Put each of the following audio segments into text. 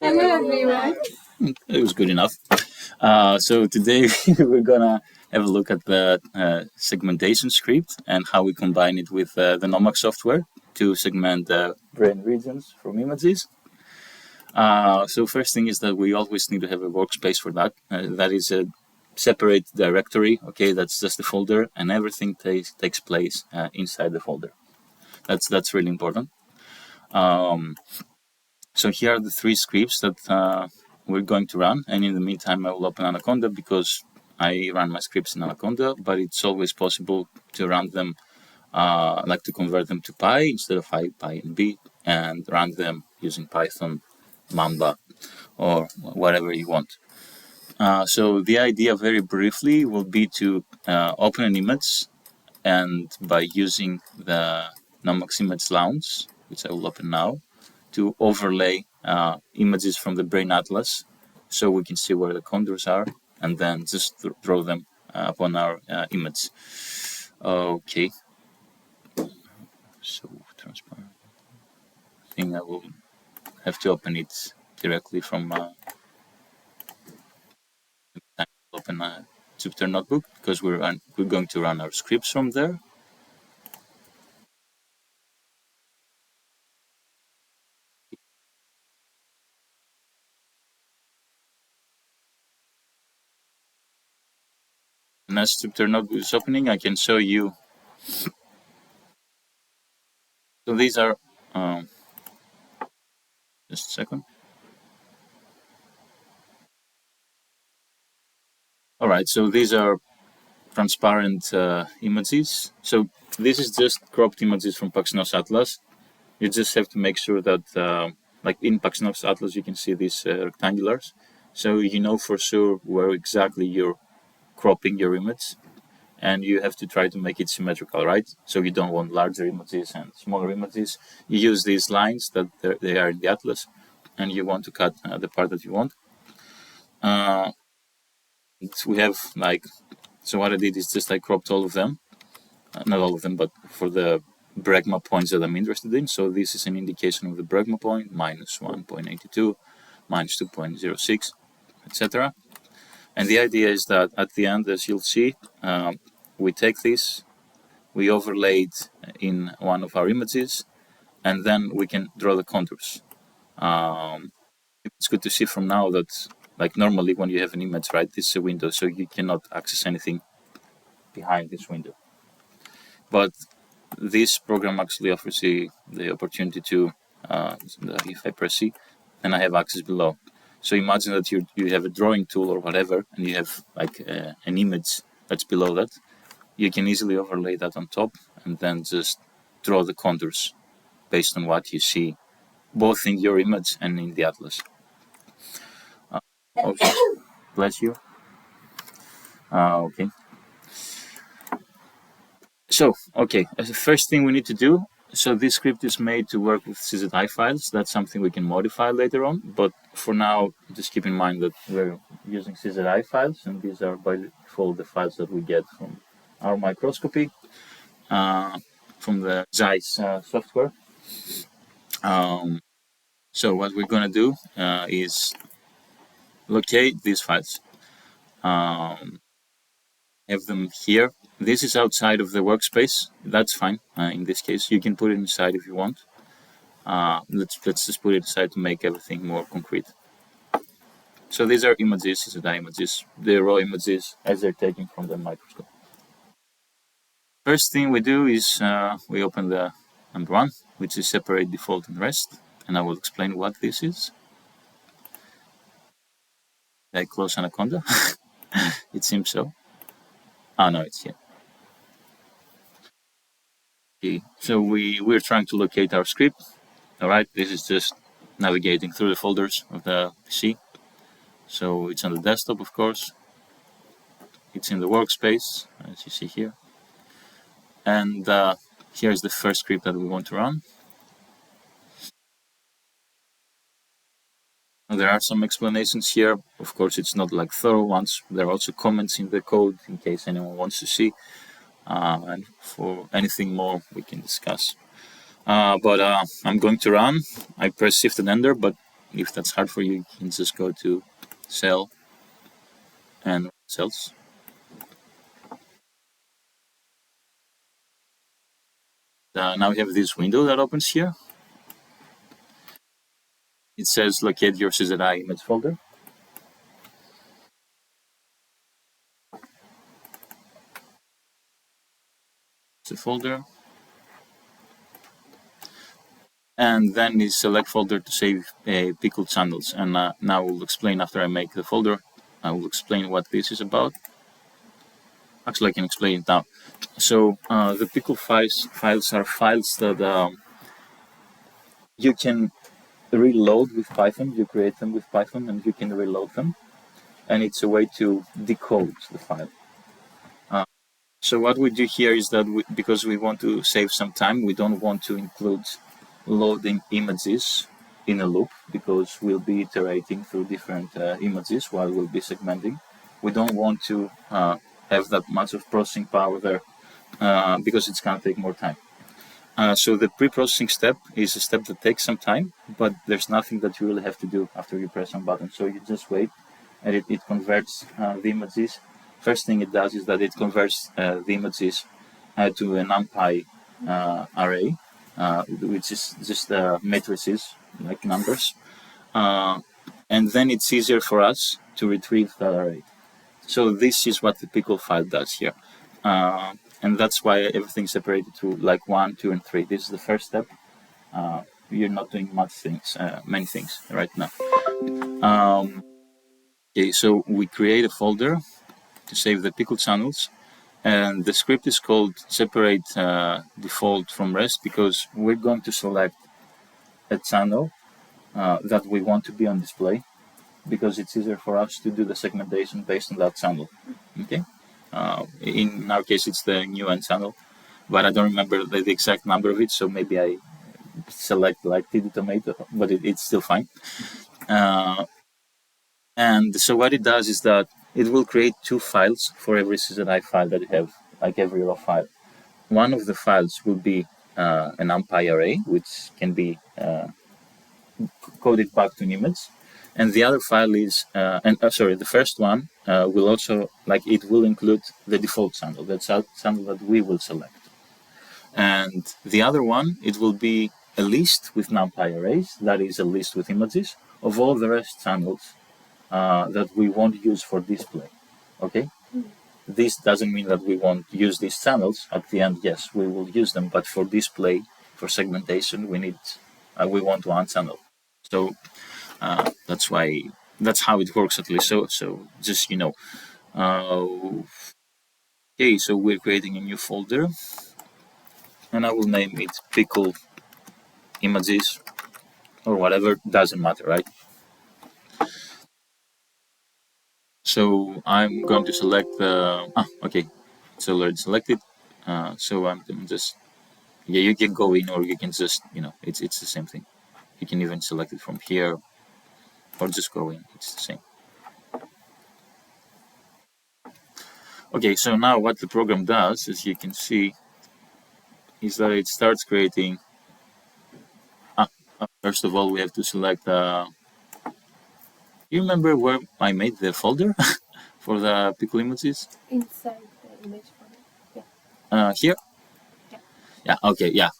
Hello everyone. It was good enough. So today we're gonna have a look at the segmentation script and how we combine it with the Nomax software to segment the brain regions from images. So first thing is that we always need to have a workspace for that. That is a separate directory. Okay, that's just a folder, and everything takes place inside the folder. That's really important. So here are the three scripts that we're going to run. And in the meantime, I will open Anaconda because I run my scripts in Anaconda, but it's always possible to run them, like to convert them to Py instead of PyNB and run them using Python, Mamba, or whatever you want. So the idea very briefly will be to open an image, and by using the Nomax image launch, which I will open now, to overlay images from the brain atlas so we can see where the contours are and then just draw them upon our image. Okay, so transparent. I think I will have to open it directly from open a Jupyter notebook because we're going to run our scripts from there. And as Jupyter notebook is opening, I can show you. So these are just a second. All right, so these are transparent images. So this is just cropped images from Paxnos Atlas. You just have to make sure that, like in Paxnos Atlas, you can see these rectangulars. So you know for sure where exactly you're cropping your image, and you have to try to make it symmetrical, right? So you don't want larger images and smaller images. You use these lines that they are in the atlas, and you want to cut the part that you want. We have like, so what I did is just I cropped all of them, not all of them, but for the Bregma points that I'm interested in. So this is an indication of the Bregma point, minus 1.82, minus 2.06, etc. And the idea is that at the end, as you'll see, we take this, we overlay it in one of our images, and then we can draw the contours. It's good to see from now that, like normally when you have an image, right, this is a window, so you cannot access anything behind this window. But this program actually offers the opportunity to, if I press C, then I have access below. So imagine that you have a drawing tool or whatever, and you have like an image that's below that. You can easily overlay that on top and then just draw the contours based on what you see, both in your image and in the atlas. Okay. Bless you. Okay. So, okay, as the first thing we need to do, so this script is made to work with CZI files. That's something we can modify later on. But for now, just keep in mind that we're using CZI files, and these are by default the files that we get from our microscopy, from the Zeiss software. So what we're going to do is locate these files, have them here. This is outside of the workspace. That's fine. In this case, you can put it inside if you want. Let's just put it aside to make everything more concrete. So these are images, these are the images, the raw images as they're taken from the microscope. First thing we do is we open the number one, which is separate default and rest, and I will explain what this is. Did I close Anaconda? It seems so. Oh no, it's here. Okay, so we're trying to locate our script. All right, this is just navigating through the folders of the PC. So it's on the desktop, of course. It's in the workspace, as you see here. And here's the first script that we want to run. Now, there are some explanations here. Of course, it's not like thorough ones. There are also comments in the code in case anyone wants to see. And for anything more, we can discuss. But I'm going to run. I press Shift and Enter, but if that's hard for you, you can just go to cell and cells. Now we have this window that opens here. It says locate your CZI image folder. It's a folder. And then is select folder to save pickle channels. And now we'll explain after I make the folder. I will explain what this is about. Actually, I can explain it now. So the pickle files are files that you can reload with Python. You create them with Python and you can reload them. And it's a way to decode the file. So what we do here is that because we want to save some time, we don't want to include loading images in a loop because we'll be iterating through different images while we'll be segmenting. We don't want to have that much of processing power there because it's going to take more time. So the pre-processing step is a step that takes some time, but there's nothing that you really have to do after you press some button. So you just wait, and it converts the images. First thing it does is that it converts the images to an NumPy array, which is just matrices, like numbers. And then it's easier for us to retrieve that array. So this is what the pickle file does here. And that's why everything's separated to like 1, 2, and 3. This is the first step. You're not doing many things right now. Okay, so we create a folder to save the pickle channels, and the script is called separate default from rest because we're going to select a channel that we want to be on display because it's easier for us to do the segmentation based on that channel. Okay. In our case, it's the new N channel, but I don't remember the exact number of it, so maybe I select like TD Tomato, but it's still fine. And so what it does is that it will create 2 files for every CZI file that you have, like every raw file. One of the files will be an NumPy array, which can be coded back to an image. And the other file is, the first one will also, like, it will include the default channel, that's a channel that we will select. And the other one, it will be a list with NumPy arrays, that is a list with images of all the rest channels that we won't use for display. Okay? This doesn't mean that we won't use these channels. At the end, yes, we will use them, but for display, for segmentation, we want one channel. So that's how it works at least. So just okay. So we're creating a new folder, and I will name it pickle images or whatever. Doesn't matter, right? So I'm going to select the. Okay, it's already selected. So I'm going to just. Yeah, you can go in, or you can just it's the same thing. You can even select it from here, or just go in. It's the same. Okay, so now what the program does, as you can see, is that it starts creating. First of all, we have to select. You remember where I made the folder for the pickle images? Inside the image folder. Yeah. Here. Yeah. Yeah. Okay. Yeah.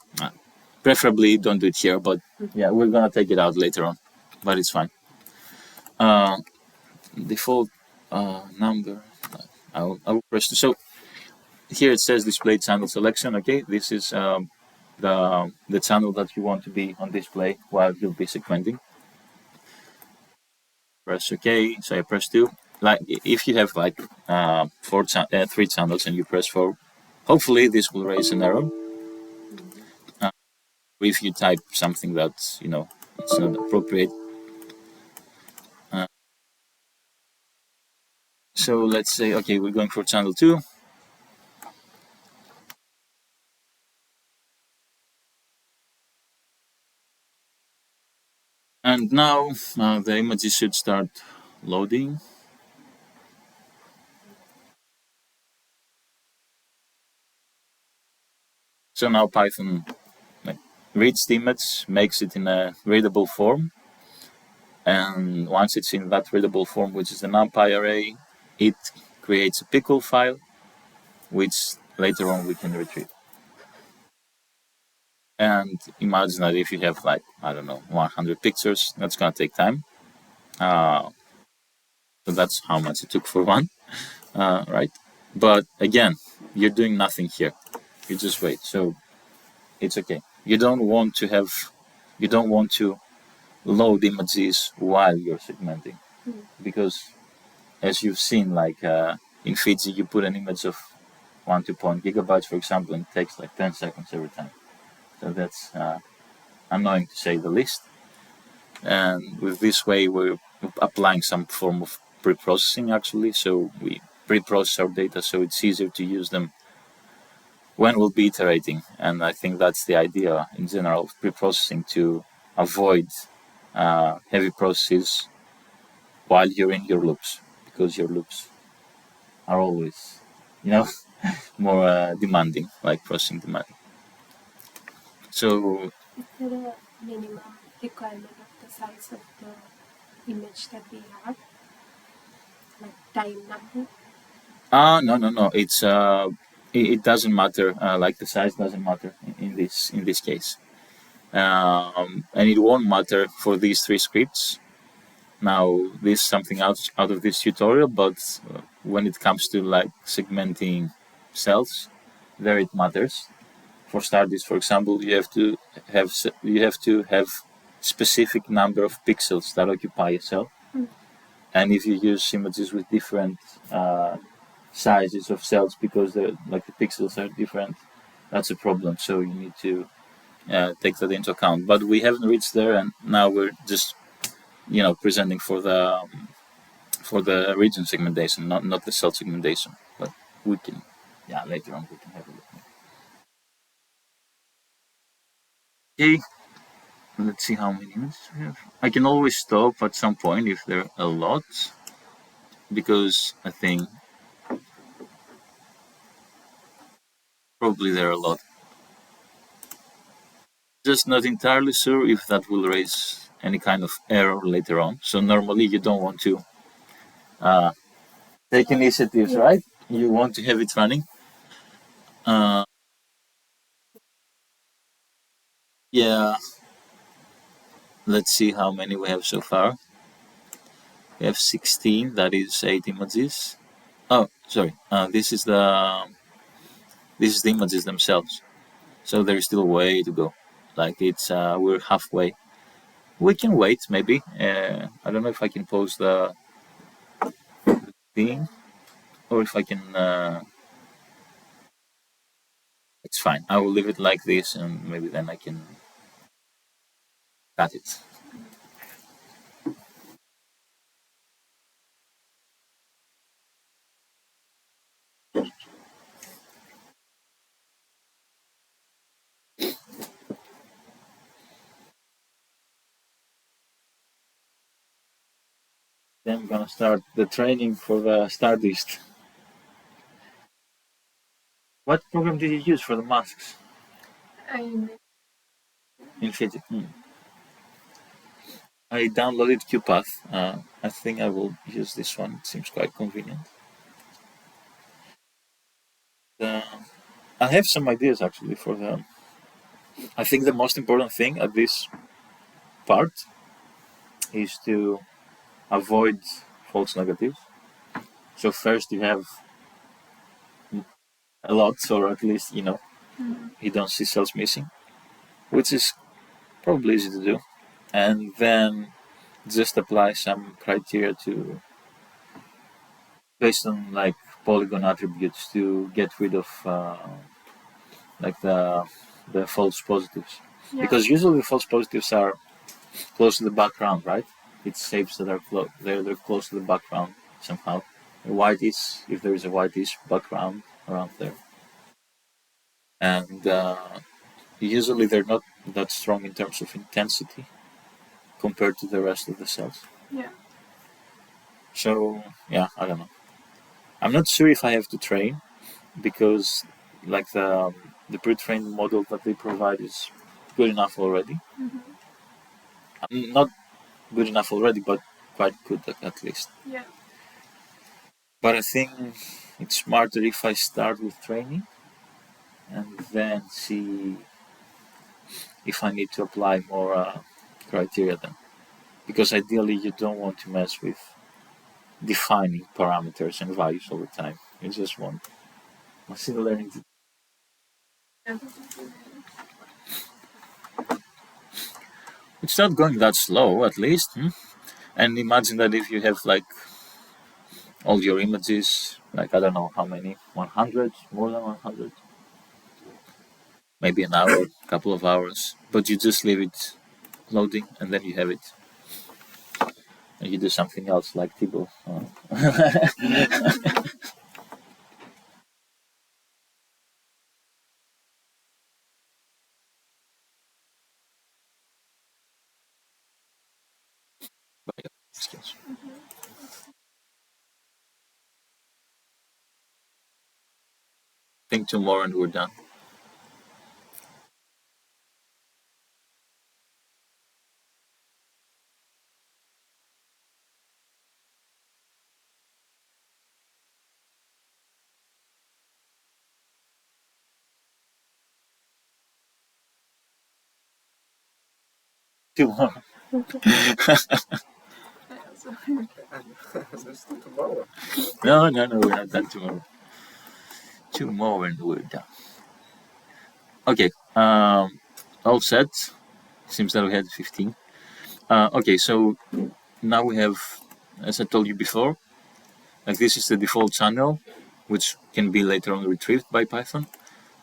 Preferably don't do it here, but yeah, we're gonna take it out later on, but it's fine. Default number. I will press. So here it says display channel selection. Okay, this is the channel that you want to be on display while you'll be segmenting. Press OK. So I press 2. Like if you have like 3 channels and you press 4, hopefully this will raise an error. If you type something that's it's not appropriate. So let's say okay, we're going for channel 2. And now the images should start loading. So now Python reads the image, makes it in a readable form, And once it's in that readable form, which is an NumPy array, it creates a pickle file, which later on we can retrieve. And imagine that if you have like, I don't know, 100 pictures, that's gonna take time. So that's how much it took for one, right? But again, you're doing nothing here. You just wait. So it's okay. You don't want to load images while you're segmenting, because as you've seen, like in Fiji, you put an image of 1 to 2 gigabytes, for example, and it takes like 10 seconds every time. So that's annoying to say the least. And with this way, we're applying some form of pre-processing actually. So we pre-process our data so it's easier to use them when we'll be iterating. And I think that's the idea in general of pre-processing, to avoid heavy processes while you're in your loops, because your loops are always, you know, more demanding, like processing demanding. So Is there a minimum requirement of the size of the image that we have? Like time number? no. It doesn't matter. Like the size doesn't matter in this case, and it won't matter for these three scripts. Now, this is something out of this tutorial, but when it comes to like segmenting cells, there it matters. For starters, for example, you have to have specific number of pixels that occupy a cell, and if you use images with different sizes of cells because the pixels are different, that's a problem. So you need to take that into account. But we haven't reached there, and now we're just presenting for the region segmentation, not the cell segmentation. But we can, yeah, later on we can have a look. Okay, let's see how many minutes we have. I can always stop at some point if there are a lot, because I think probably there are a lot. Just not entirely sure if that will raise any kind of error later on. So normally you don't want to take initiatives, right? You want to have it running. Uh, yeah, let's see how many we have so far. We have 16. That is 8 images. Oh, sorry. This is the images themselves. So there is still way to go. Like it's we're halfway. We can wait maybe. I don't know if I can pause the thing or if I can. It's fine. I will leave it like this, and maybe then I can cut it. Then I'm gonna start the training for the Stardust. What program did you use for the masks? I'm Infinity. I downloaded QPath. I think I will use this one. It seems quite convenient. Uh, I have some ideas actually for the. I think the most important thing at this part is to avoid false negatives. So first you have a lot, or at least you don't see cells missing, which is probably easy to do, and then just apply some criteria to based on like polygon attributes to get rid of like the false positives, because usually the false positives are close to the background, right? It's shapes that are they're close to the background somehow. A whitish, if there is a whitish background around there, and usually they're not that strong in terms of intensity compared to the rest of the cells. Yeah. So yeah, I don't know. I'm not sure if I have to train, because like the pre-trained model that they provide is good enough already. I'm not good enough already, but quite good at least. Yeah. But I think it's smarter if I start with training and then see if I need to apply more criteria then. Because ideally, you don't want to mess with defining parameters and values all the time. You just want machine learning to. It's not going that slow, at least. And imagine that if you have like all your images, like I don't know how many, 100, more than 100, maybe an hour, couple of hours, but you just leave it loading and then you have it. And you do something else like Thibault. But yeah, skills. Think two more and we're done. Two more. Tomorrow. No, we're not done tomorrow. Two more and we're done. Okay, all set. Seems that we had 15. Okay, so now we have, as I told you before, like this is the default channel, which can be later on retrieved by Python.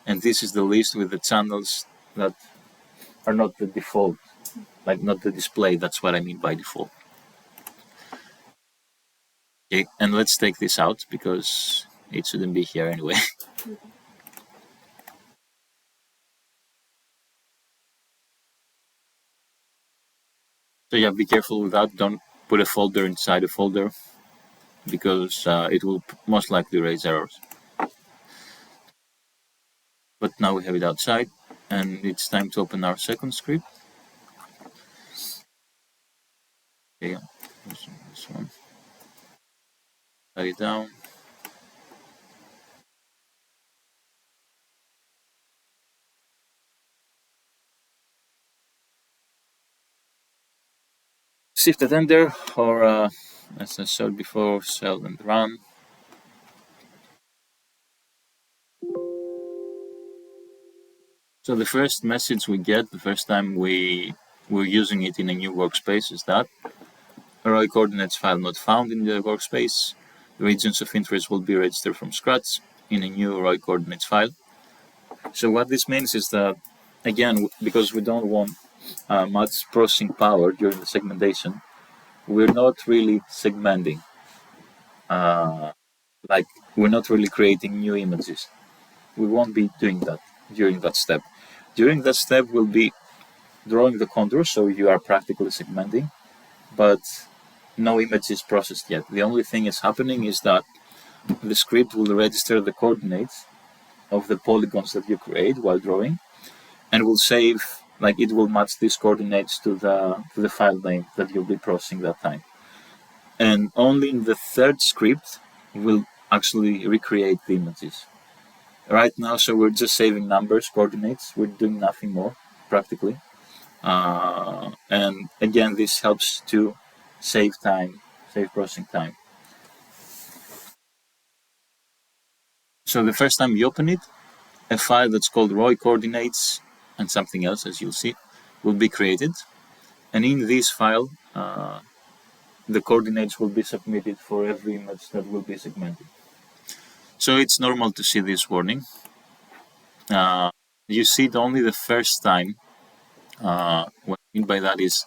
And this is the list with the channels that are not the default, like not the display. That's what I mean by default. Okay, and let's take this out because it shouldn't be here anyway. So yeah, be careful with that. Don't put a folder inside a folder because it will most likely raise errors. But now we have it outside and it's time to open our second script. Okay, this one. Write it down. Shift and enter, or as I showed before, shell and run. So the first message we get the first time we're using it in a new workspace is that array coordinates file not found in the workspace. The regions of interest will be registered from scratch in a new array coordinates file. So what this means is that, again, because we don't want much processing power during the segmentation, we're not really segmenting. Like we're not really creating new images. We won't be doing that during that step. During that step, we'll be drawing the contours, so you are practically segmenting, but no image is processed yet. The only thing is happening is that the script will register the coordinates of the polygons that you create while drawing, and will save, like it will match these coordinates to the file name that you'll be processing that time. And only in the third script will actually recreate the images. Right now, so we're just saving numbers, coordinates. We're doing nothing more, practically. And again, this helps to save time, save processing time. So the first time you open it, a file that's called raw coordinates and something else, as you'll see, will be created. And in this file, the coordinates will be submitted for every image that will be segmented. So it's normal to see this warning. You see it only the first time. What I mean by that is,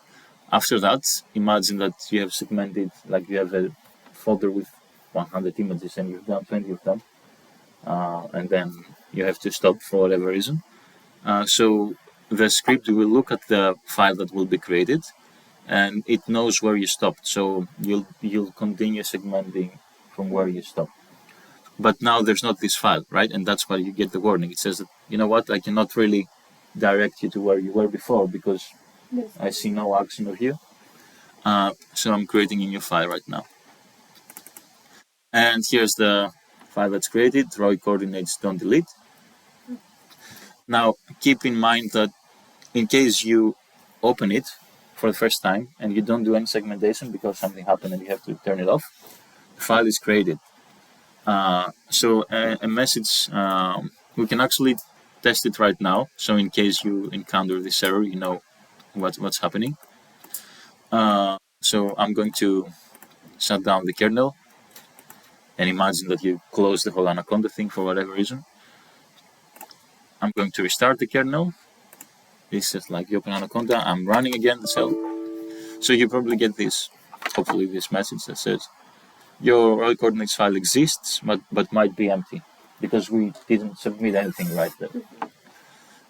after that, imagine that you have segmented, like you have a folder with 100 images and you've done 20 of them, and then you have to stop for whatever reason. So the script will look at the file that will be created, and it knows where you stopped. So you'll continue segmenting from where you stopped. But now there's not this file, right? And that's why you get the warning. It says that, you know what, I cannot really direct you to where you were before because I see no action of you. So I'm creating a new file right now. And here's the file that's created, raw coordinates don't delete. Now, keep in mind that in case you open it for the first time and you don't do any segmentation because something happened and you have to turn it off, the file is created. So a message, we can actually test it right now. So in case you encounter this error, you know what's happening. So I'm going to shut down the kernel and imagine that you close the whole Anaconda thing for whatever reason. I'm going to restart the kernel. This is like the open Anaconda. I'm running again the cell. So you probably get this, hopefully this message that says, your raw coordinates file exists, but might be empty because we didn't submit anything right there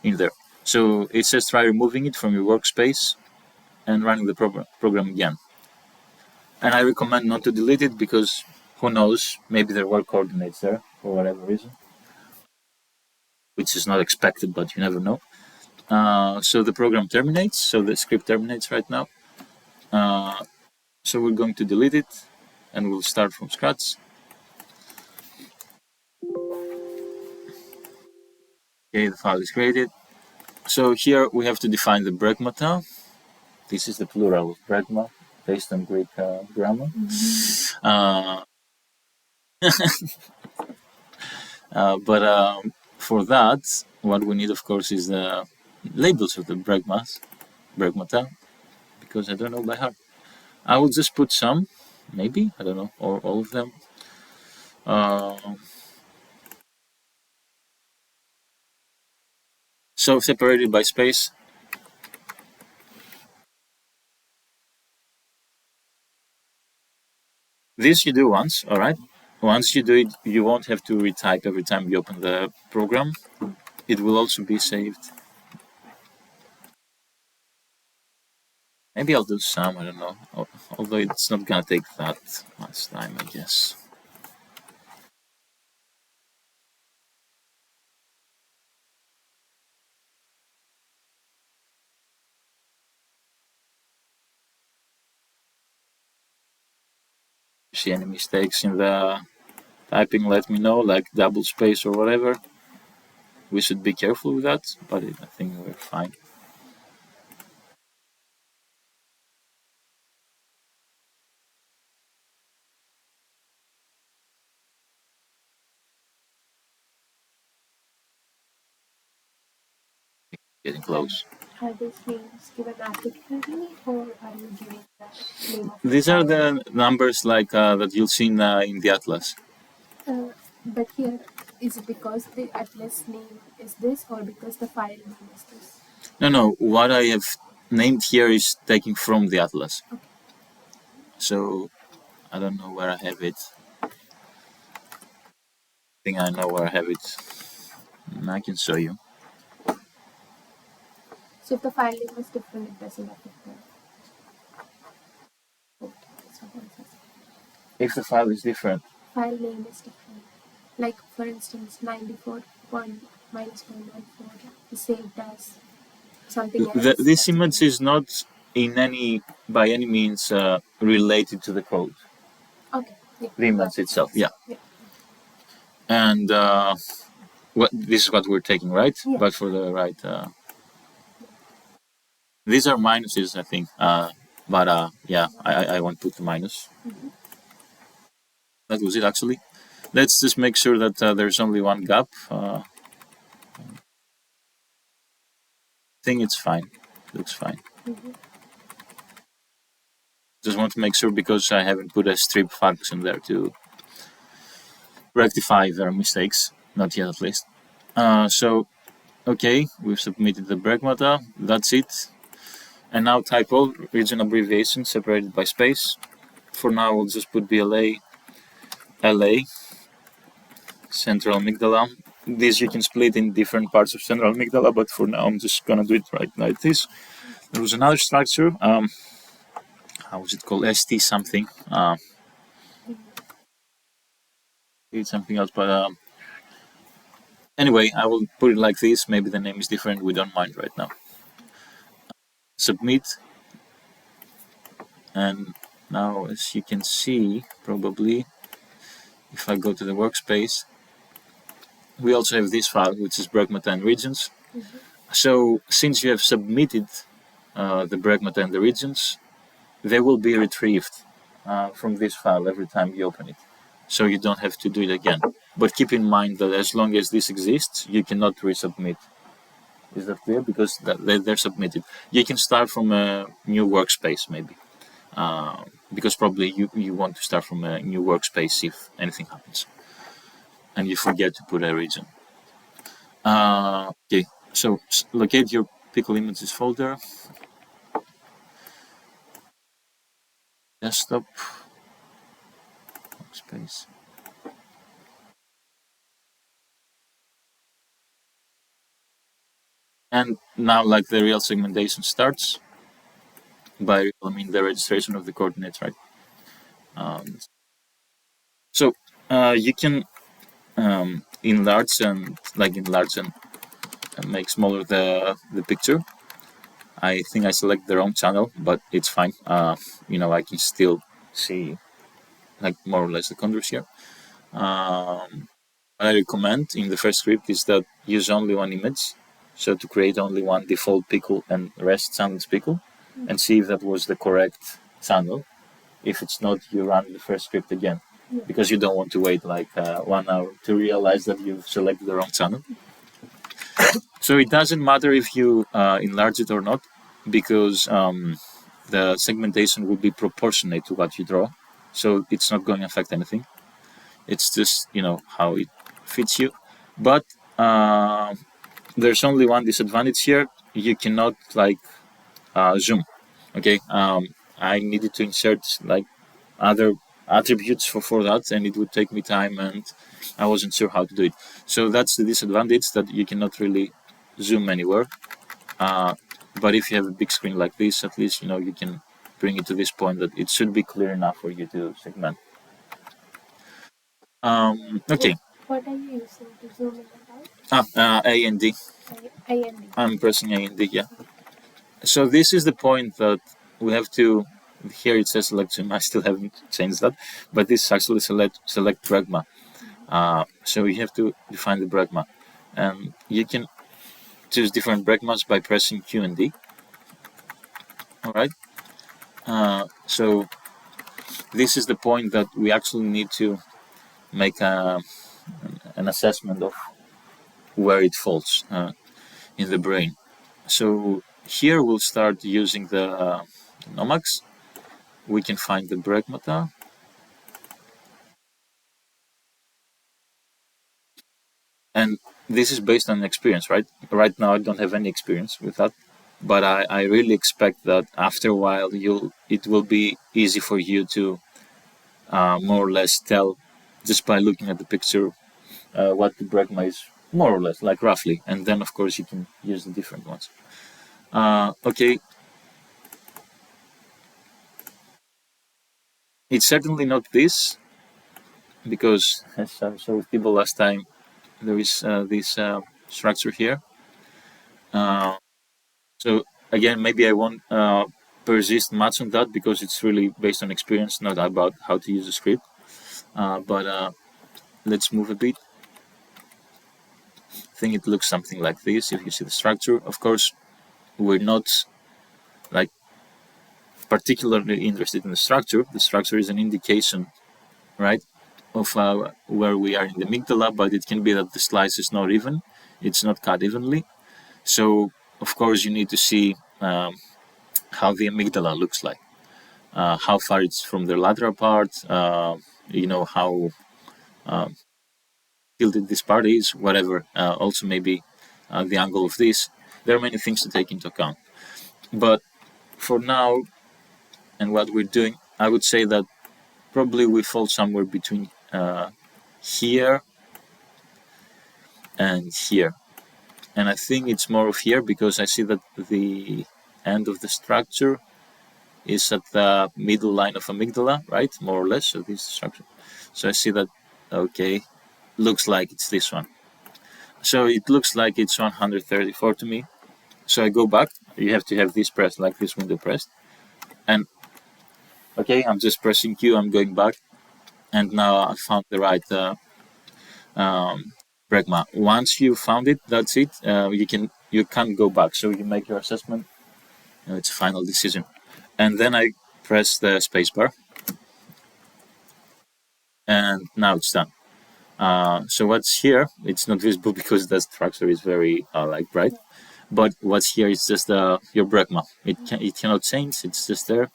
in there. So it says try removing it from your workspace and running the program again. And I recommend not to delete it because who knows, maybe there were coordinates there for whatever reason, which is not expected, but you never know. So the program terminates, so the script terminates right now. So we're going to delete it and we'll start from scratch. Okay, the file is created. So here we have to define the bregmata. This is the plural of bregma based on Greek grammar. Uh, but for that, what we need, of course, is the labels of the bregmata, because I don't know by heart. I will just put some, maybe, I don't know, or all of them. So separated by space. This you do once, all right? Once you do it, you won't have to retype every time you open the program. It will also be saved. Maybe I'll do some, I don't know. Although it's not gonna take that much time, I guess. If you see any mistakes in the typing, let me know, like double space or whatever. We should be careful with that, but I think we're fine. Getting close. Are these names given arbitrarily or are you giving the name of These are file? the numbers like that you'll see in the atlas. But here, is it because the atlas name is this or because the file name is this? No, what I have named here is taken from the atlas. Okay. So I don't know where I have it. I think I know where I have it. I can show you. So if the file name is different, it doesn't affect the code. That's what I'm saying. If the file is different, File name is different. Like for instance, 94 point minus 114 is saved as something else. this image is not in any by any means related to the code. Okay. Yeah. The image itself, yeah. And this is what we're taking, right? Yeah. But for the right, these are minuses, I think. But yeah, I won't put the minus. That was it, actually. Let's just make sure that there's only one gap. I think it's fine. Looks fine. Just want to make sure because I haven't put a strip function there to rectify their mistakes. Not yet, at least. So, okay, we've submitted the bregmata. That's it. And now type all region abbreviations separated by space. For now, we'll just put BLA, LA, central amygdala. This you can split in different parts of central amygdala, but for now, I'm just gonna do it right like this. There was another structure. How was it called? ST something. It's something else, but anyway, I will put it like this. Maybe the name is different. We don't mind right now. Submit. And now, as you can see, probably, if I go to the workspace, we also have this file, which is Bregmata and regions. So since you have submitted the Bregmata and the regions, they will be retrieved from this file every time you open it. So you don't have to do it again. But keep in mind that as long as this exists, you cannot resubmit. Is that clear? Because they're submitted. You can start from a new workspace, maybe. Because probably you want to start from a new workspace if anything happens. And you forget to put a region. Okay, so locate your pickle images folder. Desktop. Workspace. And now, like, the real segmentation starts by, I mean, the registration of the coordinates, right? So you can enlarge and make smaller the picture. I think I select the wrong channel, but it's fine. I can still see like more or less the contours here. What I recommend in the first script is that use only one image. So to create only one default pickle and rest channels pickle, and see if that was the correct channel. If it's not, you run the first script again, because you don't want to wait like 1 hour to realize that you've selected the wrong channel. So it doesn't matter if you enlarge it or not, because the segmentation will be proportionate to what you draw. So it's not going to affect anything. It's just, how it fits you. But there's only one disadvantage here. You cannot zoom. Okay. I needed to insert like other attributes for that, and it would take me time, and I wasn't sure how to do it. So that's the disadvantage, that you cannot really zoom anywhere. But if you have a big screen like this, at least you can bring it to this point that it should be clear enough for you to segment. Okay. What are you using to zoom in and out? A and D. A and D. I'm pressing A and D, yeah. So this is the point that we have to. Here it says select zoom. I still haven't changed that, but this is actually select Bregma. So you have to define the Bregma, and you can choose different Bregmas by pressing Q and D. All right. So this is the point that we actually need to make an assessment of where it falls in the brain. So here we'll start using the Nomax. We can find the Bregmata. And this is based on experience, right? Right now I don't have any experience with that, but I really expect that after a while it will be easy for you to more or less tell, just by looking at the picture, what the Bregma is, more or less, like roughly, and then of course you can use the different ones. Okay, it's certainly not this, because as I showed with people last time, there is this structure here. So again, maybe I won't persist much on that, because it's really based on experience, not about how to use the script. But let's move a bit. I think it looks something like this. If you see the structure, of course, we're not like particularly interested in the structure. The structure is an indication, right, of where we are in the amygdala, but it can be that the slice is not even, it's not cut evenly. So of course you need to see how the amygdala looks like, how far it's from the lateral part, how tilted this part is, whatever. Also maybe the angle of this. There are many things to take into account. But for now, and what we're doing, I would say that probably we fall somewhere between here and here. And I think it's more of here, because I see that the end of the structure is at the middle line of amygdala, right? More or less. So this is the structure. So I see that, okay, looks like it's this one. So it looks like it's 134 to me. So I go back. You have to have this pressed, like this window pressed. And Okay, I'm just pressing Q, I'm going back, and now I found the right pragma. Once you found it, that's it. You can't go back. So you make your assessment. It's a final decision, and then I press the spacebar, and now it's done. So what's here? It's not visible because the structure is very like bright. But what's here is just your pragma. It cannot change. It's just there.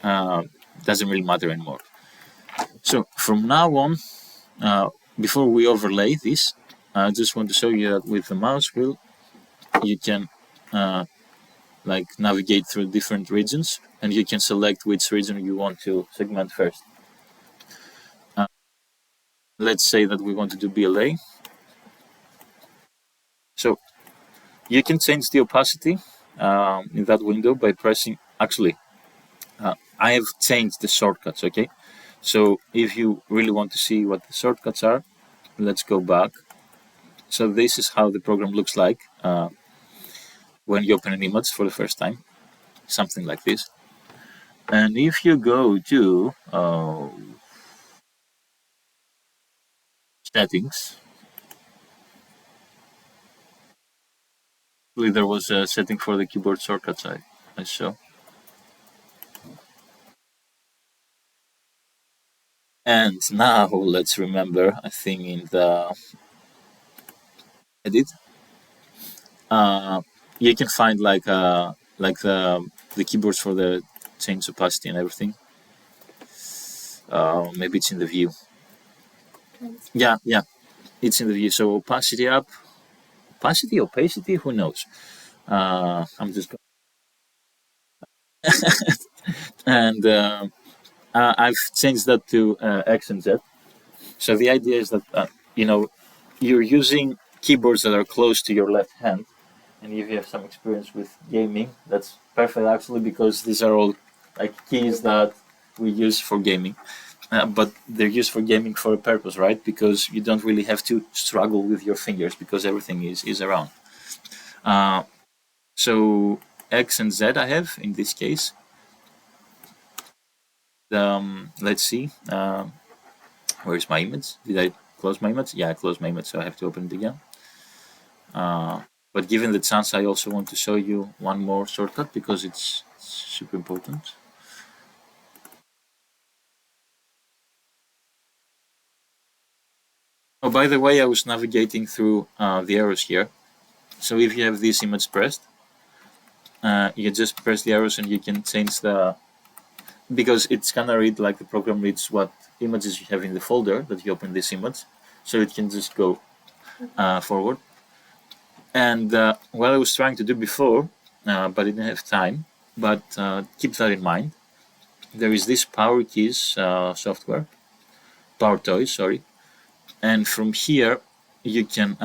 Uh, doesn't really matter anymore. So from now on, uh, before we overlay this, I just want to show you that with the mouse wheel, you can like navigate through different regions, and you can select which region you want to segment first. Let's say that we want to do BLA. So you can change the opacity in that window by pressing. Actually, I have changed the shortcuts. Okay, so if you really want to see what the shortcuts are, let's go back. So this is how the program looks like when you open an image for the first time, something like this. And if you go to settings, there was a setting for the keyboard shortcuts I saw. And now let's remember a thing in the edit. You can find like the keyboards for the change opacity and everything. Maybe it's in the view. Yeah, it's in the view. So opacity up, opacity, who knows? I'm just and I've changed that to X and Z. So the idea is that you know you're using keyboards that are close to your left hand, and if you have some experience with gaming, that's perfect actually because these are all like keys that we use for gaming. But they're used for gaming for a purpose, right? Because you don't really have to struggle with your fingers because everything is around. Uh, so X and Z I have in this case. Let's see. Where's my image? Did I close my image? Yeah, I closed my image, so I have to open it again. But given the chance, I also want to show you one more shortcut because it's super important. Oh, by the way, I was navigating through the arrows here. So if you have this image pressed, you just press the arrows and you can change the, because it's gonna read like the program reads what images you have in the folder that you open this image. So it can just go forward. And what I was trying to do before, but I didn't have time, but keep that in mind. There is this Power Keys software, Power Toys, sorry. And from here, you can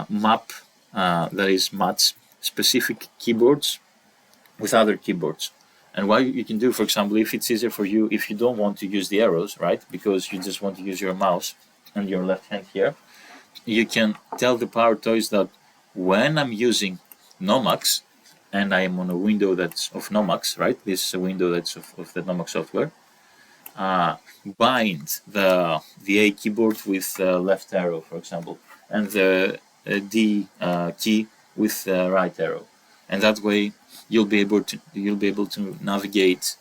map, that is match specific keyboards with other keyboards. And what you can do, for example, if it's easier for you, if you don't want to use the arrows, right, because you just want to use your mouse and your left hand here, you can tell the Power Toys that when I'm using Nomax and I am on a window that's of Nomax, right, this is a window that's of the Nomax software, bind the A keyboard with the left arrow, for example, and the D key with the right arrow, and that way you'll be able to navigate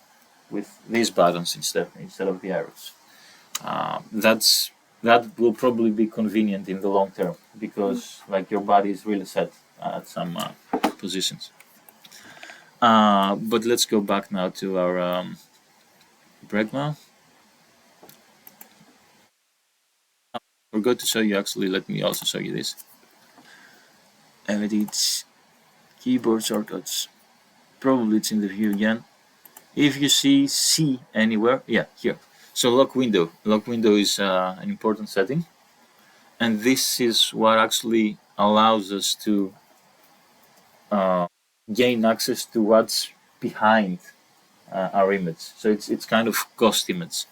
with these buttons instead of the arrows. That will probably be convenient in the long term because like your body is really set at some positions. But let's go back now to our Bregma. We're going to show you actually. Let me also show you this. Edit keyboard shortcuts. Probably it's in the view again. If you see C anywhere, yeah, here. So lock window. Lock window is an important setting, and this is what actually allows us to gain access to what's behind our image. So it's kind of ghost image.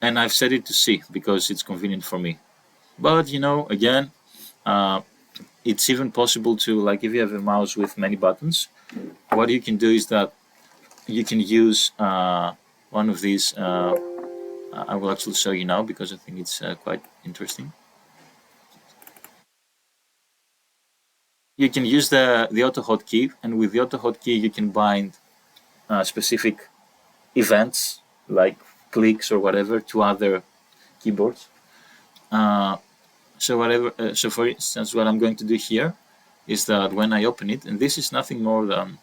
And I've set it to C because it's convenient for me. But again, it's even possible to, like, if you have a mouse with many buttons, what you can do is that you can use one of these. I will actually show you now because I think it's quite interesting. You can use the auto hotkey, and with the auto hotkey, you can bind specific events like clicks or whatever to other keyboards. So for instance, what I'm going to do here is that when I open it, and this is nothing more than,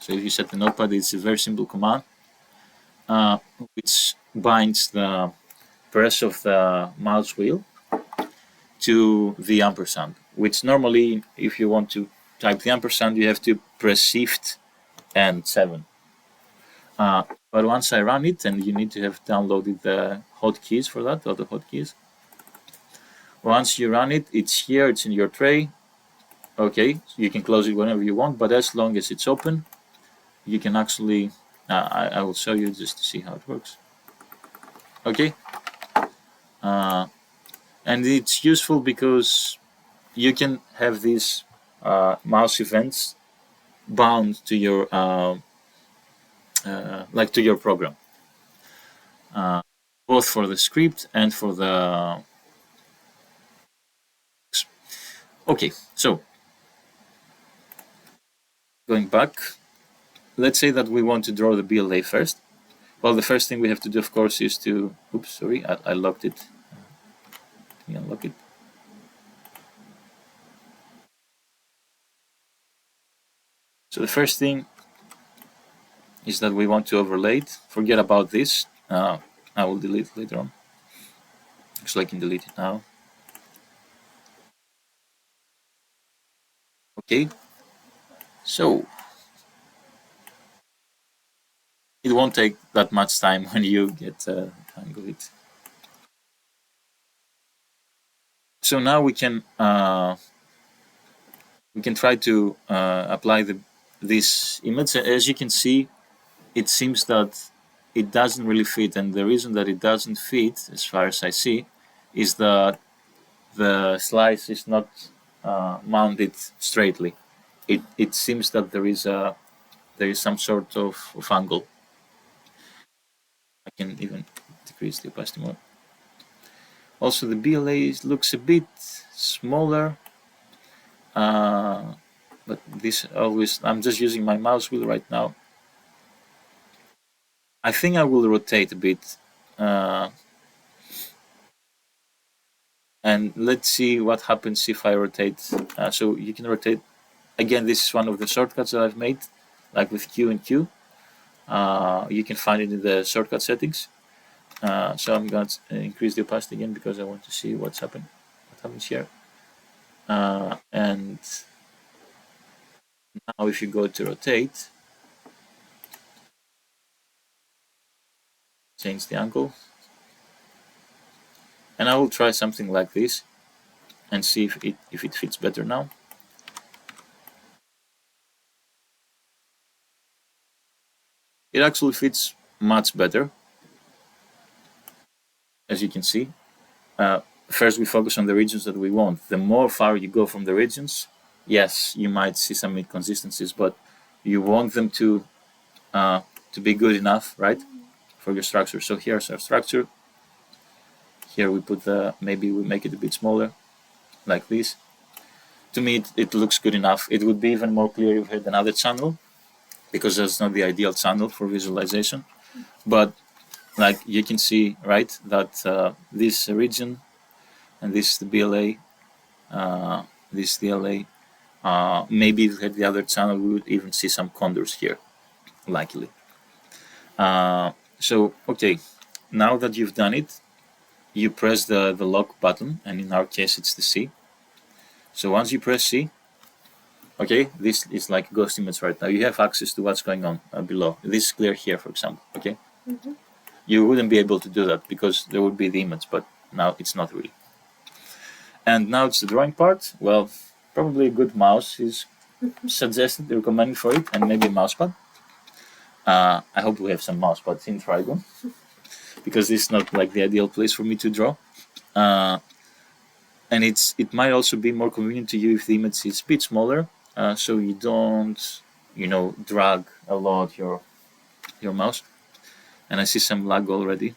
so if you set the notepad, it's a very simple command, which binds the press of the mouse wheel to the ampersand, which normally, if you want to type the ampersand, you have to press Shift and 7. But once I run it, and you need to have downloaded the hotkeys for that, auto hotkeys. Once you run it, it's here, it's in your tray. Okay, so you can close it whenever you want, but as long as it's open, you can actually, I will show you just to see how it works. Okay, and it's useful because you can have these mouse events bound to your like to your program, both for the script and for the. Okay, so going back, let's say that we want to draw the BLA first. Well, the first thing we have to do, of course, is to. Oops, sorry, I locked it. Let me unlock it. So the first thing is that we want to overlay it. Forget about this. I will delete it later on. So I can delete it now. Okay. So it won't take that much time when you get the hang of it. So now we can try to apply this image. As you can see, it seems that it doesn't really fit, and the reason that it doesn't fit, as far as I see, is that the slice is not mounted straightly. It seems that there is some sort of angle. I can even decrease the opacity more. Also, the BLA looks a bit smaller, but this always, I'm just using my mouse wheel right now. I think I will rotate a bit, and let's see what happens if I rotate. So you can rotate, again, this is one of the shortcuts that I've made, like with Q and Q. You can find it in the shortcut settings. So I'm going to increase the opacity again because I want to see what happens here. And now if you go to rotate, change the angle, and I will try something like this and see if it fits better now. It actually fits much better, as you can see. First, we focus on the regions that we want. The more far you go from the regions, yes, you might see some inconsistencies, but you want them to be good enough, right, for your structure. So here's our structure. Here we put maybe we make it a bit smaller, like this. To me, it looks good enough. It would be even more clear if we had another channel, because that's not the ideal channel for visualization. But like you can see, right, that this region and this the BLA, this DLA, maybe if we had the other channel, we would even see some contours here, likely. So, okay, now that you've done it, you press the lock button, and in our case, it's the C. So once you press C, okay, this is like a ghost image right now. You have access to what's going on below. This is clear here, for example, okay? Mm-hmm. You wouldn't be able to do that because there would be the image, but now it's not really. And now it's the drawing part. Well, probably a good mouse is suggested, recommended for it, and maybe a mousepad. I hope we have some mousepads in Trigon, because this is not like the ideal place for me to draw. And it might also be more convenient to you if the image is a bit smaller, so you don't, drag a lot your your mouse, and I see some lag already.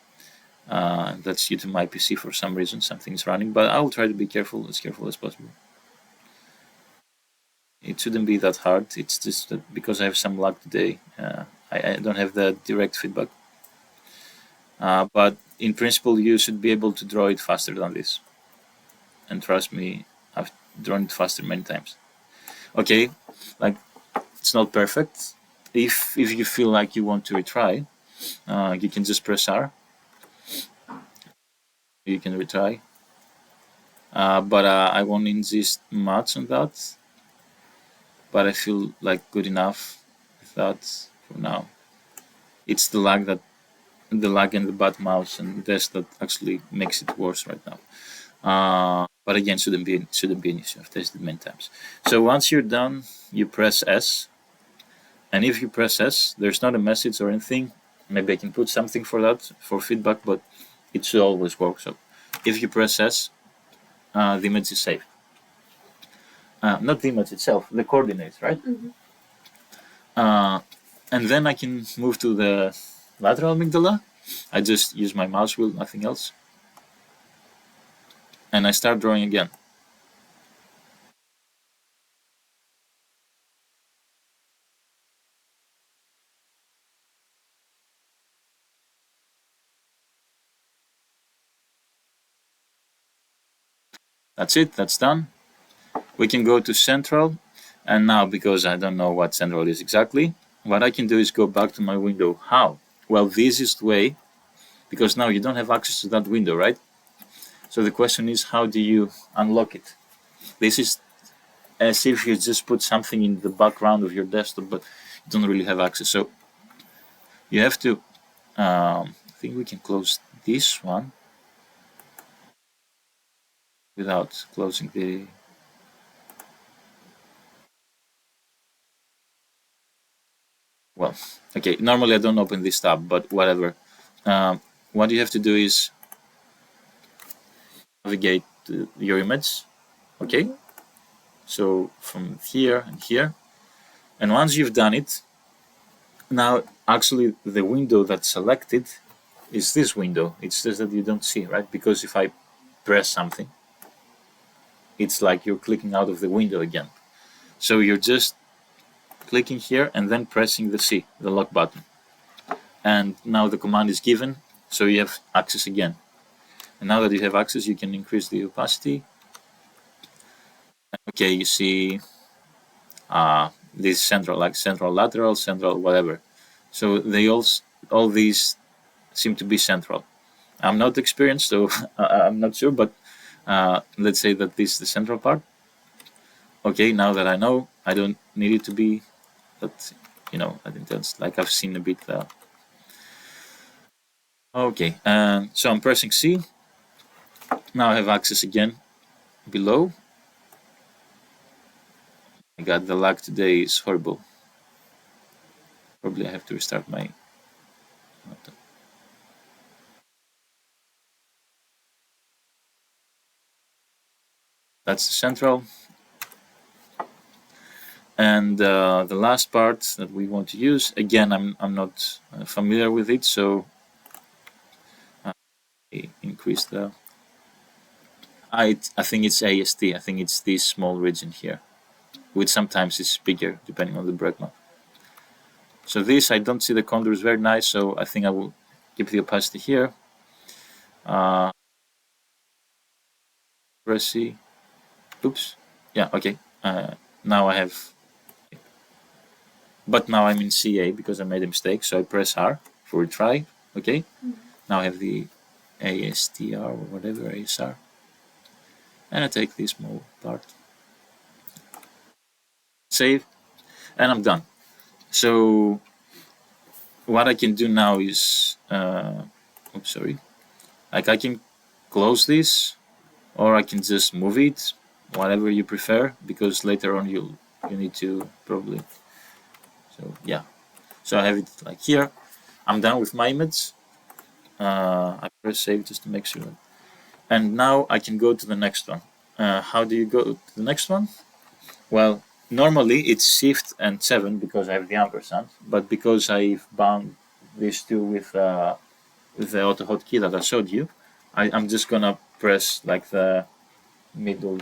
That's due to my PC for some reason. Something's running, but I will try to be careful as possible. It shouldn't be that hard. It's just that because I have some lag today, I don't have the direct feedback. But in principle, you should be able to draw it faster than this. And trust me, I've drawn it faster many times. Okay, like it's not perfect. If you feel like you want to retry, you can just press R. You can retry. But I won't insist much on that. But I feel like good enough with that for now. It's the lag and the bad mouse and this that actually makes it worse right now. But again, shouldn't be an issue. I've tested many times. So once you're done, you press S, and if you press S, there's not a message or anything. Maybe I can put something for that for feedback, but it should always work. So if you press S, the image is saved. Not the image itself, the coordinates, right? And then I can move to the lateral amygdala. I just use my mouse wheel, nothing else. And I start drawing again. That's it, that's done. We can go to central. And now, because I don't know what central is exactly, what I can do is go back to my window. How? Well, the easiest way, because now you don't have access to that window, right? So the question is, how do you unlock it? This is as if you just put something in the background of your desktop, but you don't really have access. So you have to, I think we can close this one without closing the, well, okay, normally I don't open this tab, but whatever. What you have to do is navigate to your image, okay? So from here and here, and once you've done it, now actually the window that's selected is this window. It's just that you don't see, right? Because if I press something, it's like you're clicking out of the window again. So you're just clicking here and then pressing the C, the lock button. And now the command is given, so you have access again. And now that you have access, you can increase the opacity. Okay, you see this central, like central lateral, central whatever. So they all these seem to be central. I'm not experienced, so I'm not sure, but let's say that this is the central part. Okay, now that I know, I don't need it to be that, I think that's like I've seen a bit. Okay, so I'm pressing C. Now I have access again below. I got the lag today is horrible. Probably I have to restart my laptop. That's the central. And the last part that we want to use, again, I'm not familiar with it, so I increase the. I think it's AST. I think it's this small region here, which sometimes is bigger depending on the Bregma. So this, I don't see the contours very nice, so I think I will keep the opacity here. Press C. Oops. Yeah, okay. Now I have, but now I'm in CA because I made a mistake, so I press R for retry. Okay. Now I have the ASTR or whatever, ASR. And I take this small part. Save. And I'm done. So what I can do now is, oops, sorry. Like I can close this, or I can just move it, whatever you prefer, because later on you need to probably. So yeah. So I have it like here. I'm done with my image. I press save just to make sure. And now I can go to the next one. How do you go to the next one? Well, normally it's Shift and 7 because I have the ampersand, but because I've bound these two with the auto hotkey that I showed you, I'm just gonna press like the middle,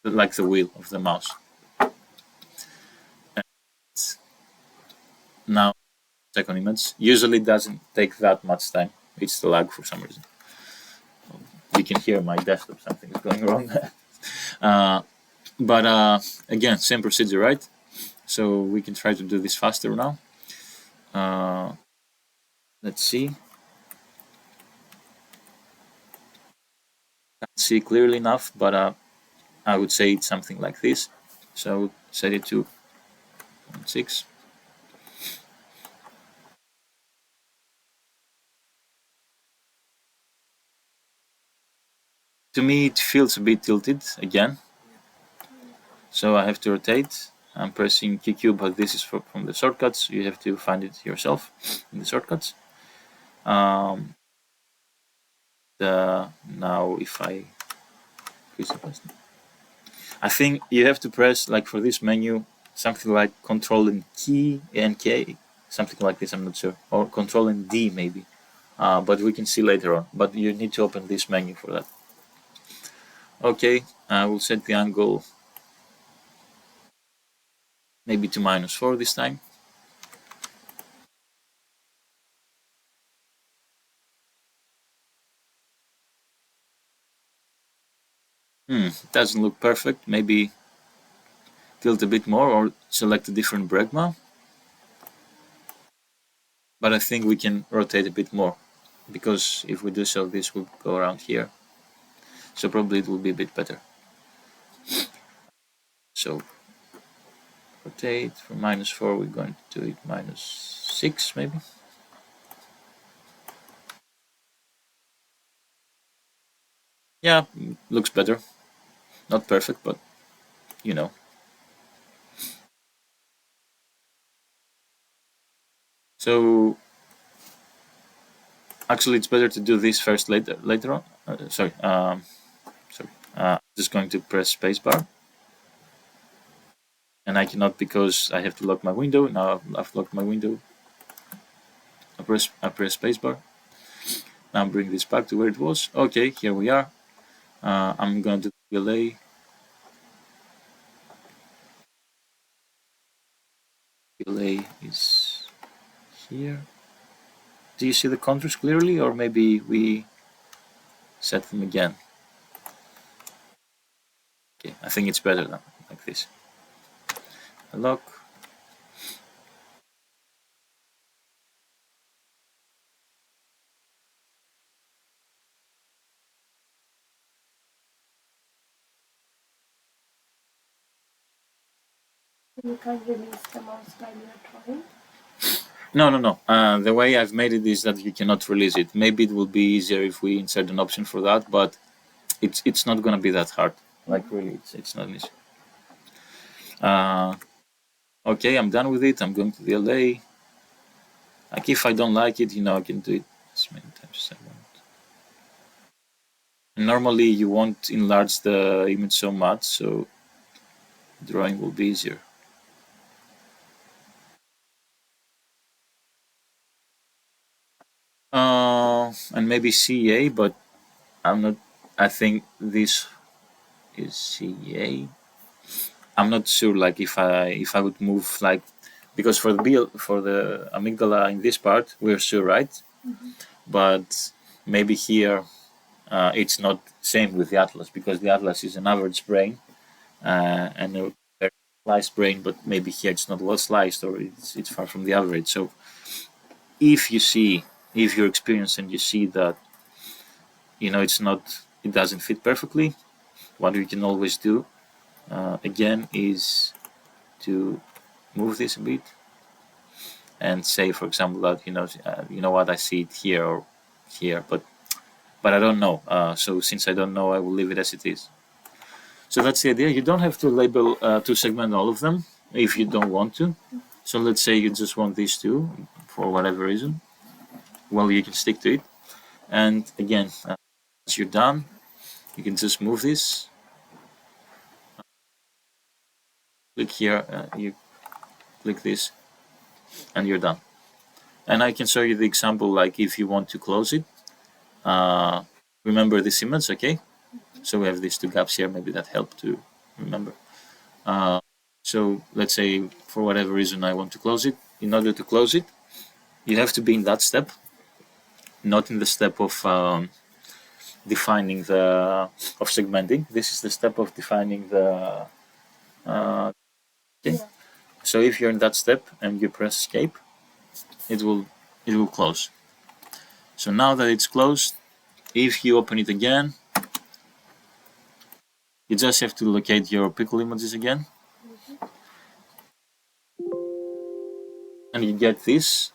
like the wheel of the mouse. And now, second image usually doesn't take that much time. It's the lag for some reason. You can hear my desktop, something is going wrong. But again, same procedure, right? So we can try to do this faster now. Let's see. Can't see clearly enough, but I would say it's something like this. So I would set it to 0.6. To me, it feels a bit tilted again. So I have to rotate. I'm pressing QQ, but this is from the shortcuts. You have to find it yourself in the shortcuts. Now if I increase the button, I think you have to press, like for this menu, something like Control and Key and K, something like this. I'm not sure, or Control and D maybe. But we can see later on. But you need to open this menu for that. Okay, I will set the angle maybe to -4 this time. It doesn't look perfect. Maybe tilt a bit more or select a different bregma. But I think we can rotate a bit more, because if we do so, this will go around here. So probably it will be a bit better. So rotate from -4, we're going to do it -6 maybe. Yeah, looks better. Not perfect, but you know. So actually, it's better to do this first later on. Sorry. Just going to press spacebar, and I cannot because I have to lock my window. Now I've locked my window. I press spacebar. Now bring this back to where it was. Okay, here we are. I'm going to delay. Delay is here. Do you see the contours clearly, or maybe we set them again? Okay, I think it's better now, like this. Lock. You can't release the mouse while you're drawing. No. The way I've made it is that you cannot release it. Maybe it will be easier if we insert an option for that, but it's not gonna be that hard. Like really, it's not an issue. Okay, I'm done with it. I'm going to the LA. Like if I don't like it, I can do it as many times as I want. And normally you won't enlarge the image so much, so drawing will be easier. And maybe CA, but I'm not. I think this is CA. I'm not sure. Like if I would move like, because for the amygdala in this part we're sure, right? But maybe here it's not same with the atlas, because the atlas is an average brain and a very sliced brain, but maybe here it's not well sliced, or it's far from the average. So if you're experienced and you see that it doesn't fit perfectly, what we can always do again is to move this a bit and say, for example, that you know what, I see it here or here, but I don't know. So since I don't know, I will leave it as it is. So that's the idea. You don't have to label to segment all of them if you don't want to. So let's say you just want these two for whatever reason. Well, you can stick to it. And again, once you're done, you can just move this. Click here. You click this, and you're done. And I can show you the example, like if you want to close it. Remember this image, okay? So we have these two gaps here, maybe that helped to remember. So let's say for whatever reason I want to close it. In order to close it, you have to be in that step, not in the step of defining the of segmenting. This is the step of defining the. Okay. So if you're in that step and you press escape, it will close. So now that it's closed, if you open it again, you just have to locate your pickle images again, and you get this.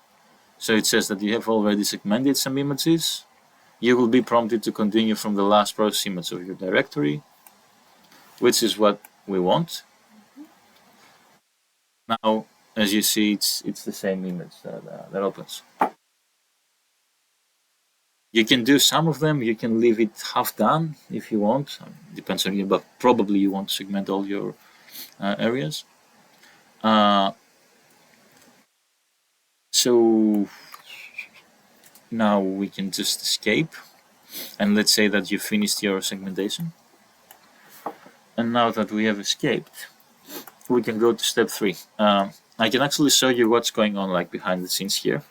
So it says that you have already segmented some images. You will be prompted to continue from the last process image of your directory, which is what we want. Now, as you see, it's the same image that opens. You can do some of them. You can leave it half done if you want. Depends on you, but probably you want to segment all your areas. So now we can just escape, and let's say that you finished your segmentation. And now that we have escaped, we can go to step 3. I can actually show you what's going on like behind the scenes here.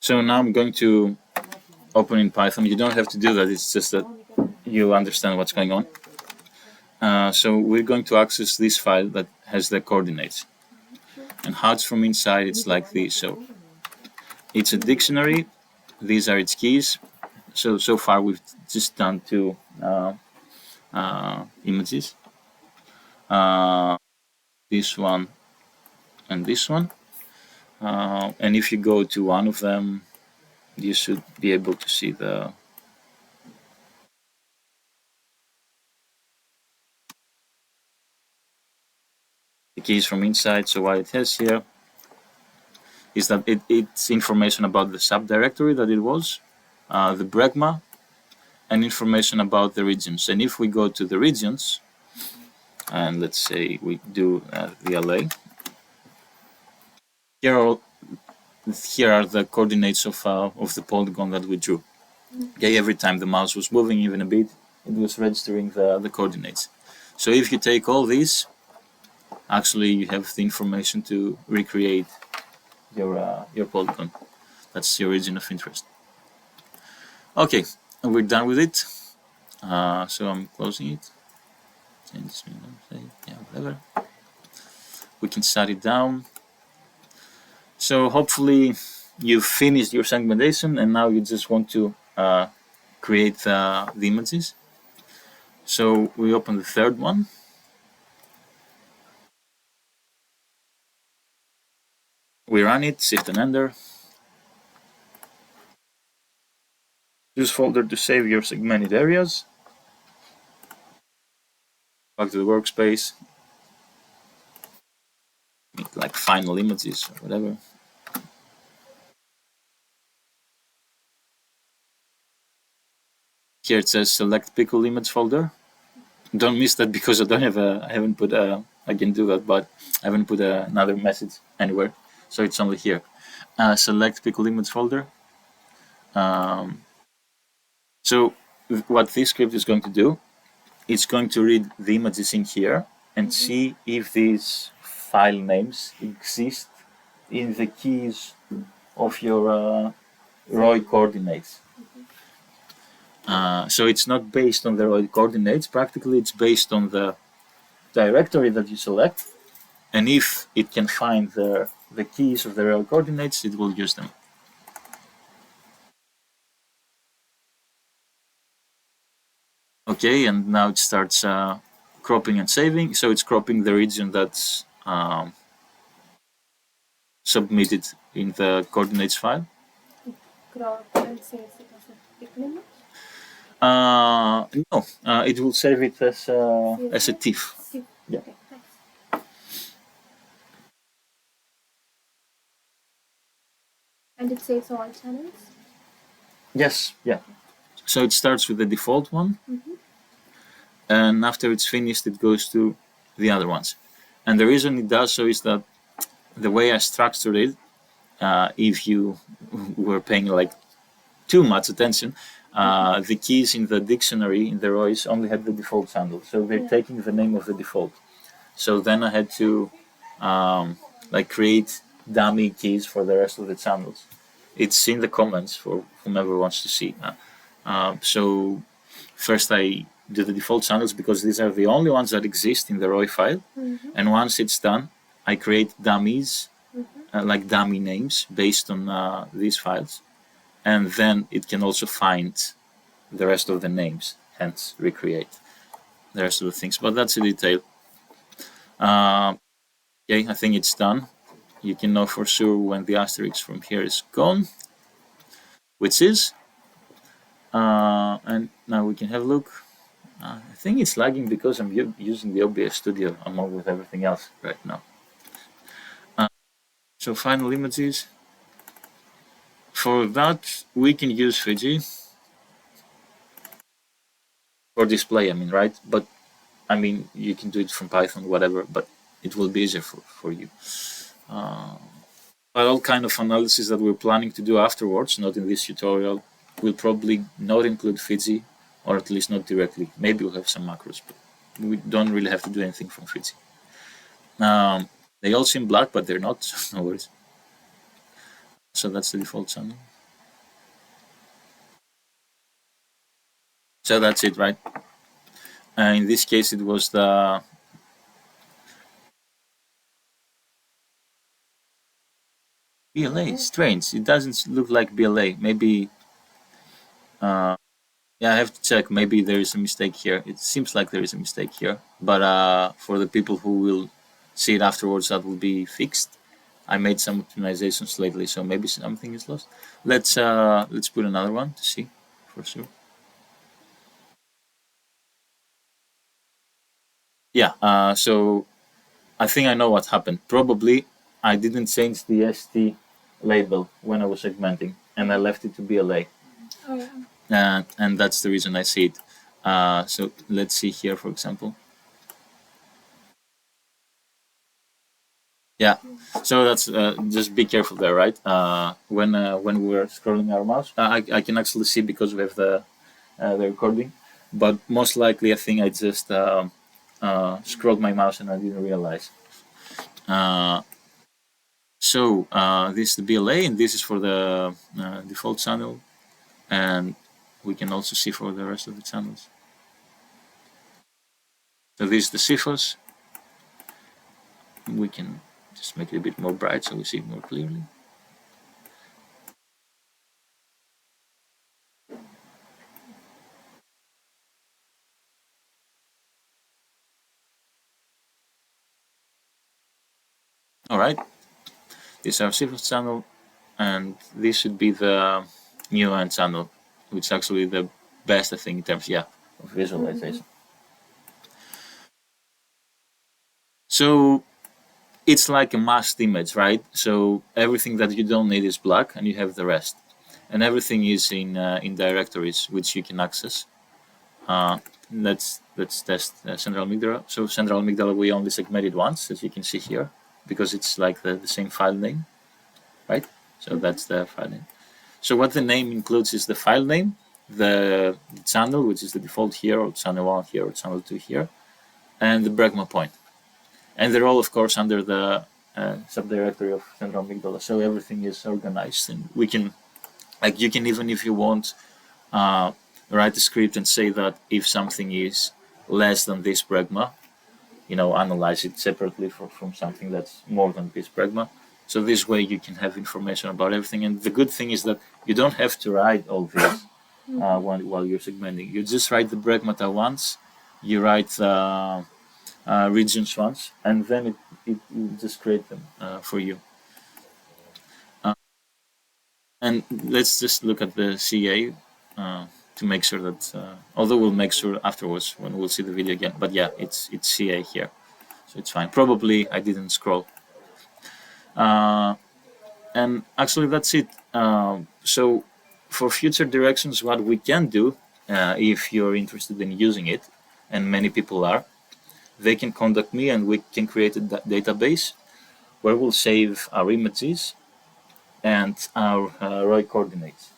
So now I'm going to open in Python. You don't have to do that. It's just that you understand what's going on. So we're going to access this file that has the coordinates. And how it's from inside, it's like this. So it's a dictionary. These are its keys. So far we've just done 2 images. This one and this one. And if you go to one of them, you should be able to see the keys from inside. So what it has here is that it's information about the subdirectory that it was, the bregma, and information about the regions. And if we go to the regions, and let's say we do VLA, here are the coordinates of the polygon that we drew. Okay, every time the mouse was moving even a bit, it was registering the coordinates. So if you take all these, actually you have the information to recreate your polygon. That's the origin of interest. Okay, and we're done with it. So I'm closing it. Yeah, whatever. We can shut it down. So hopefully you've finished your segmentation and now you just want to create the images. So we open the third one. We run it, Shift and Enter. Use folder to save your segmented areas. Back to the workspace. Like final images or whatever. Here it says select pickle image folder. Don't miss that because I haven't put I can do that, but I haven't put another message anywhere. So it's only here. Select pickle image folder. So what this script is going to do, it's going to read the images in here and see if these file names exist in the keys of your ROI coordinates. So it's not based on the ROI coordinates. Practically, it's based on the directory that you select, and if it can find the keys of the ROI coordinates, it will use them. Okay, and now it starts cropping and saving. So it's cropping the region that's submitted in the coordinates file. crop and saves it as a tick limit? No, it will save it as a TIFF. Tick. Yeah. Okay, thanks. And it saves all channels? Yes, yeah. So it starts with the default one, and after it's finished, it goes to the other ones. And the reason it does so is that the way I structured it, if you were paying like too much attention, the keys in the dictionary in the rows only had the default channel, so they're taking the name of the default. So then I had to like create dummy keys for the rest of the channels. It's in the comments for whomever wants to see. So first I do the default channels because these are the only ones that exist in the ROI file. And once it's done, I create dummies, like dummy names based on these files. And then it can also find the rest of the names, hence recreate the rest of the things. But that's a detail. Okay, I think it's done. You can know for sure when the asterisk from here is gone, which is. And now we can have a look. I think it's lagging because I'm using the OBS Studio along with everything else right now. So final images. For that, we can use Fiji for display, I mean, right? But I mean, you can do it from Python, whatever, but it will be easier for you. But all kind of analysis that we're planning to do afterwards, not in this tutorial, will probably not include Fiji, or at least not directly. Maybe we'll have some macros, but we don't really have to do anything from Fiji. They all seem black, but they're not, so no worries. So that's the default channel. So that's it, right? In this case, it was the BLA. Strange. It doesn't look like BLA. Maybe, yeah, I have to check. Maybe there is a mistake here. It seems like there is a mistake here. But for the people who will see it afterwards, that will be fixed. I made some optimizations lately, so maybe something is lost. Let's put another one to see for sure. Yeah. So I think I know what happened. Probably I didn't change the ST label when I was segmenting, and I left it to BLA. Oh, yeah. And that's the reason I see it. So let's see here, for example. Yeah. So that's just be careful there, right? When we're scrolling our mouse, I can actually see because we have the recording, but most likely I think I just scrolled my mouse and I didn't realize. So this is the BLA, and this is for the default channel, and we can also see for the rest of the channels. So this is the CFOS. We can just make it a bit more bright so we see it more clearly. All right, this is our CFOS channel, and this should be the new end channel, which is actually the best, I think, in terms, yeah, of visualization. So it's like a masked image, right? So everything that you don't need is black, and you have the rest, and everything is in directories which you can access. Let's test central amygdala. So central amygdala we only segmented once, as you can see here, because it's like the same file name, right? So that's the file name. So what the name includes is the file name, the channel, which is the default here, or channel 1 here, or channel 2 here, and the Bregma point. And they're all, of course, under the subdirectory of central amygdala. So everything is organized, and we can, like, you can even, if you want, write a script and say that if something is less than this Bregma, analyze it separately from something that's more than this Bregma. So this way you can have information about everything. And the good thing is that you don't have to write all this while you're segmenting. You just write the Bregmata once, you write the regions once, and then it just create them for you. And let's just look at the CA to make sure that, although we'll make sure afterwards when we'll see the video again. But yeah, it's CA here, so it's fine. Probably I didn't scroll. And actually that's it. So for future directions, what we can do, if you're interested in using it, and many people are, they can contact me and we can create a database where we'll save our images and our ROI coordinates.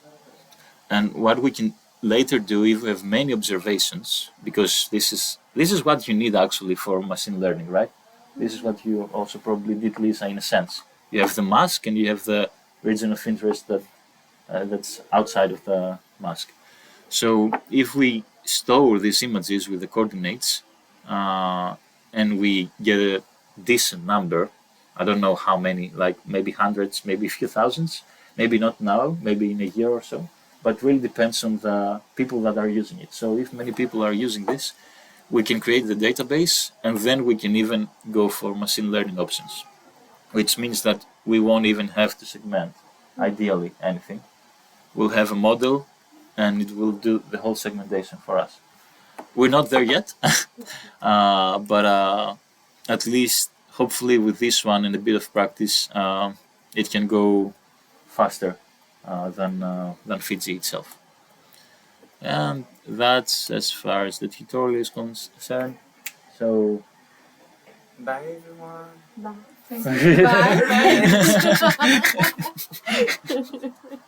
And what we can later do if we have many observations, because this is what you need actually for machine learning, right? This is what you also probably did, Lisa, in a sense. You have the mask and you have the region of interest that's outside of the mask. So if we store these images with the coordinates and we get a decent number, I don't know how many, like maybe hundreds, maybe a few thousands, maybe not now, maybe in a year or so, but really depends on the people that are using it. So if many people are using this, we can create the database and then we can even go for machine learning options, which means that we won't even have to segment, ideally, anything. We'll have a model and it will do the whole segmentation for us. We're not there yet, but at least hopefully with this one and a bit of practice, it can go faster than Fiji itself. And that's as far as the tutorial is concerned. So Bye everyone. Bye. Bye. Bye.